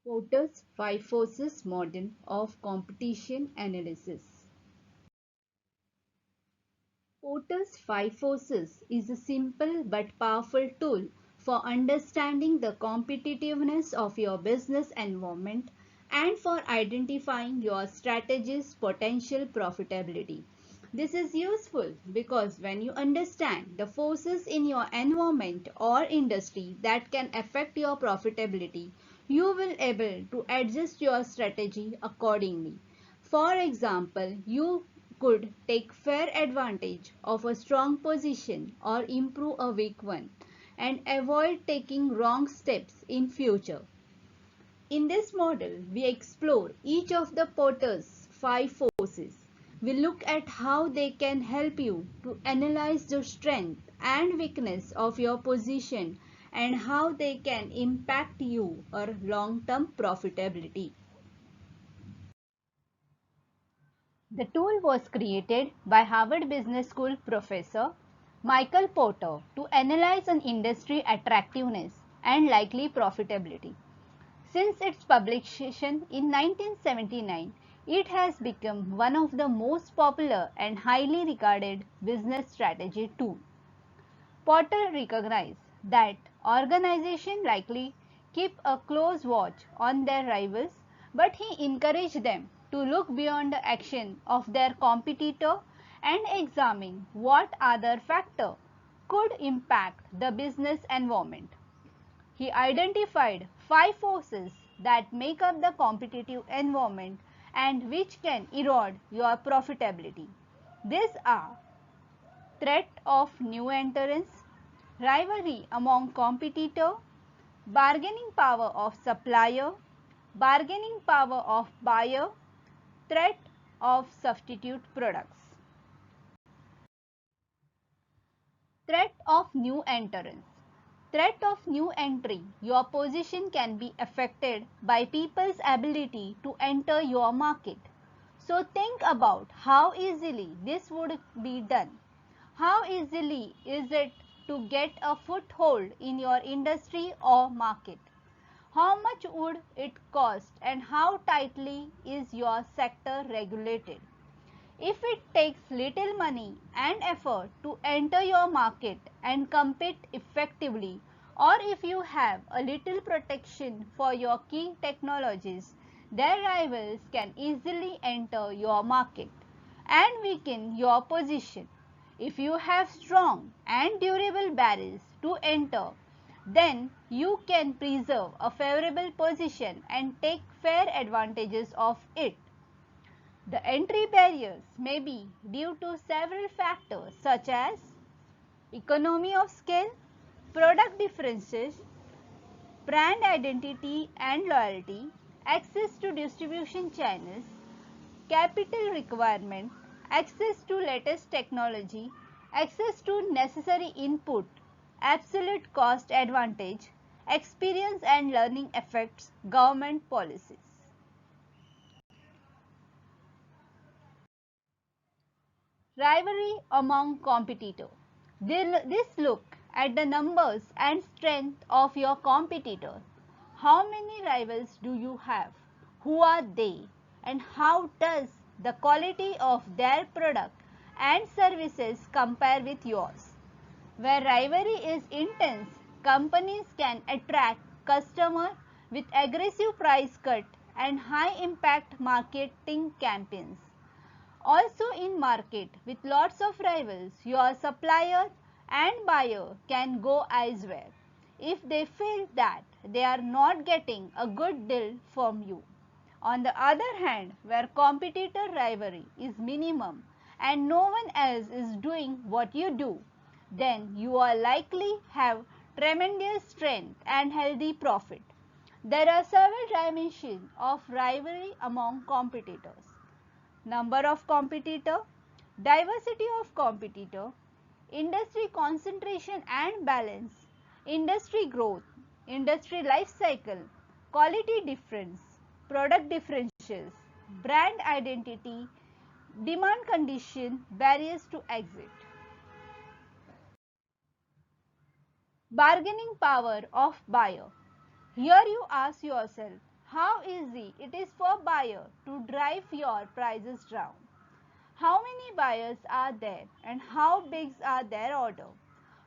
Porter's Five Forces model of competition analysis. Porter's Five Forces is a simple but powerful tool for understanding the competitiveness of your business environment and for identifying your strategy's potential profitability. This is useful because when you understand the forces in your environment or industry that can affect your profitability, you will be able to adjust your strategy accordingly. For example, you could take fair advantage of a strong position or improve a weak one and avoid taking wrong steps in future. In this model, we explore each of the Porter's five forces. We look at how they can help you to analyze the strength and weakness of your position and how they can impact your long-term profitability. The tool was created by Harvard Business School professor Michael Porter to analyze an industry attractiveness and likely profitability. Since its publication in 1979, it has become one of the most popular and highly regarded business strategy tools. Porter recognized that organizations likely keep a close watch on their rivals, but he encouraged them to look beyond the action of their competitor and examine what other factors could impact the business environment. He identified five forces that make up the competitive environment and which can erode your profitability. These are threat of new entrants, rivalry among competitors, bargaining power of supplier, bargaining power of buyer, threat of substitute products. Threat of new entrants. Threat of new entry. Your position can be affected by people's ability to enter your market. So think about how easily this would be done. How easily is it to get a foothold in your industry or market? How much would it cost and how tightly is your sector regulated? If it takes little money and effort to enter your market and compete effectively, or if you have a little protection for your key technologies, their rivals can easily enter your market and weaken your position. If you have strong and durable barriers to enter, then you can preserve a favorable position and take fair advantages of it. The entry barriers may be due to several factors such as economy of scale, product differences, brand identity and loyalty, access to distribution channels, capital requirement, access to latest technology, access to necessary input, absolute cost advantage, experience and learning effects, government policies. Rivalry among competitors. This look at the numbers and strength of your competitors. How many rivals do you have? Who are they? And how does the quality of their product and services compare with yours? Where rivalry is intense, companies can attract customers with aggressive price cut and high impact marketing campaigns. Also in market with lots of rivals, your supplier and buyer can go elsewhere if they feel that they are not getting a good deal from you. On the other hand, where competitor rivalry is minimum and no one else is doing what you do, then you are likely have tremendous strength and healthy profit. There are several dimensions of rivalry among competitors. Number of competitor, diversity of competitor, industry concentration and balance, industry growth, industry life cycle, quality difference, product differentials, brand identity, demand condition, barriers to exit. Bargaining power of buyer. Here you ask yourself, how easy it is for buyer to drive your prices down. How many buyers are there and how big are their order?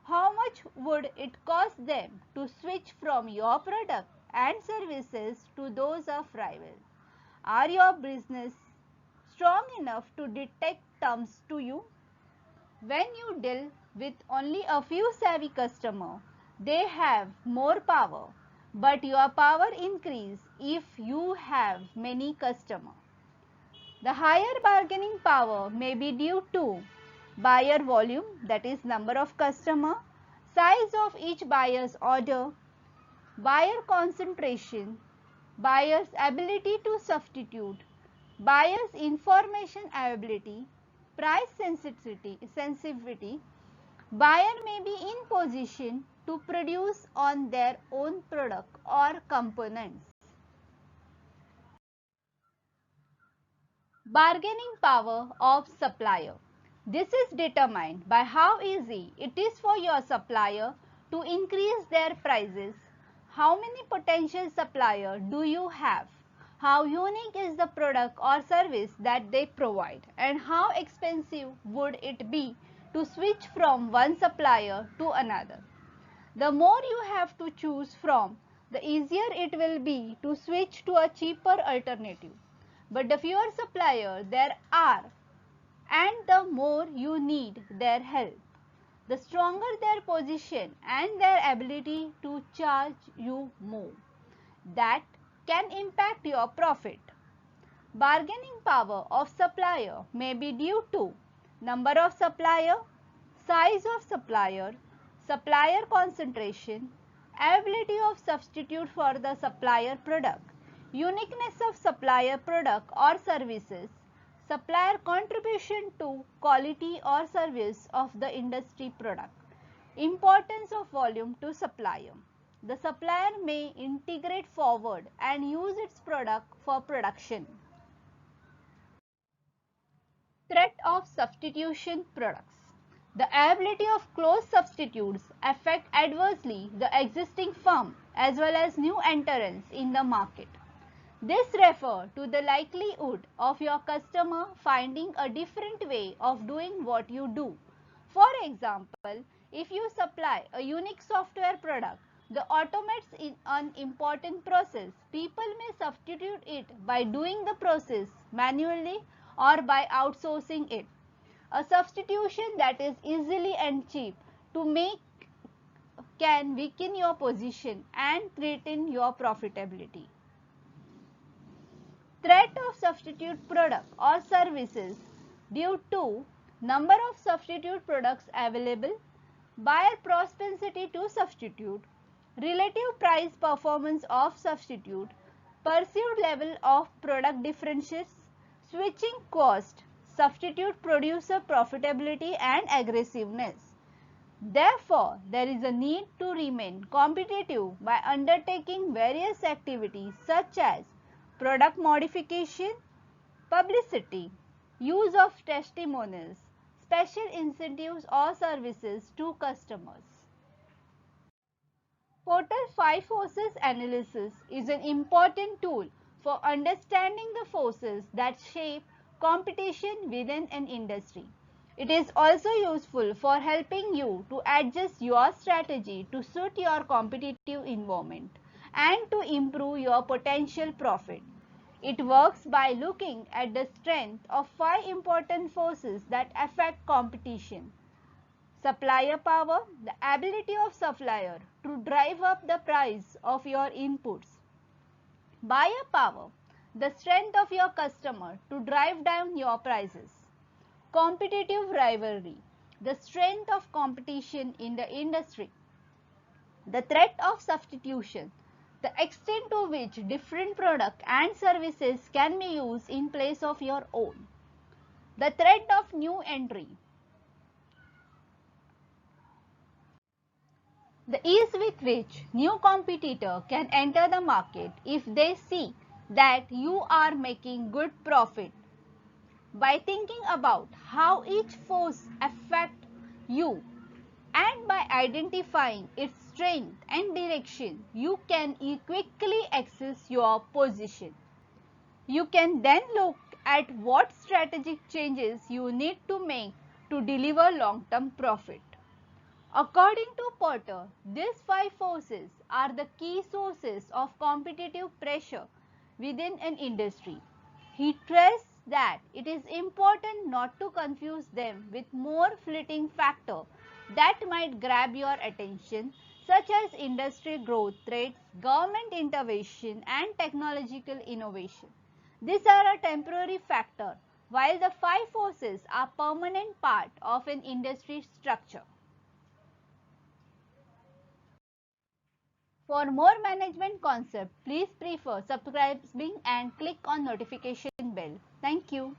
How much would it cost them to switch from your product and services to those of rival? Are your business strong enough to detect terms to you? When you deal with only a few savvy customers, they have more power, but your power increases if you have many customers. The higher bargaining power may be due to buyer volume, that is number of customers, size of each buyer's order, buyer concentration, buyer's ability to substitute, buyer's information availability, price sensitivity. Buyer may be in position to produce on their own product or components. Bargaining power of supplier. This is determined by how easy it is for your supplier to increase their prices. How many potential suppliers do you have? How unique is the product or service that they provide? And how expensive would it be to switch from one supplier to another? The more you have to choose from, the easier it will be to switch to a cheaper alternative. But the fewer suppliers there are, and the more you need their help, the stronger their position and their ability to charge you more. That can impact your profit. Bargaining power of supplier may be due to number of supplier, size of supplier, supplier concentration, ability of substitute for the supplier product, uniqueness of supplier product or services, supplier contribution to quality or service of the industry product, importance of volume to supplier. The supplier may integrate forward and use its product for production. Threat of substitution products. The ability of close substitutes affect adversely the existing firm as well as new entrants in the market. This refers to the likelihood of your customer finding a different way of doing what you do. For example, if you supply a unique software product that automates an important process, people may substitute it by doing the process manually or by outsourcing it. A substitution that is easily and cheap to make can weaken your position and threaten your profitability. Threat of substitute product or services due to number of substitute products available, buyer propensity to substitute, relative price performance of substitute, perceived level of product differences, switching cost, substitute producer profitability and aggressiveness. Therefore, there is a need to remain competitive by undertaking various activities such as product modification, publicity, use of testimonials, special incentives or services to customers. Porter 5 forces analysis is an important tool for understanding the forces that shape competition within an industry. It is also useful for helping you to adjust your strategy to suit your competitive environment and to improve your potential profit. It works by looking at the strength of 5 important forces that affect competition. Supplier power, the ability of supplier to drive up the price of your inputs. Buyer power, the strength of your customer to drive down your prices. Competitive rivalry, the strength of competition in the industry. The threat of substitution, the extent to which different products and services can be used in place of your own. The threat of new entry, the ease with which new competitor can enter the market if they see that you are making good profit. By thinking about how each force affects you and by identifying its strength and direction, you can quickly assess your position. You can then look at what strategic changes you need to make to deliver long-term profit. According to Porter, these 5 forces are the key sources of competitive pressure within an industry. He stressed that it is important not to confuse them with more fleeting factors that might grab your attention, such as industry growth rates, government intervention, and technological innovation. These are a temporary factor, while the 5 forces are permanent part of an industry structure. For more management concepts, please prefer subscribing and click on notification bell. Thank you.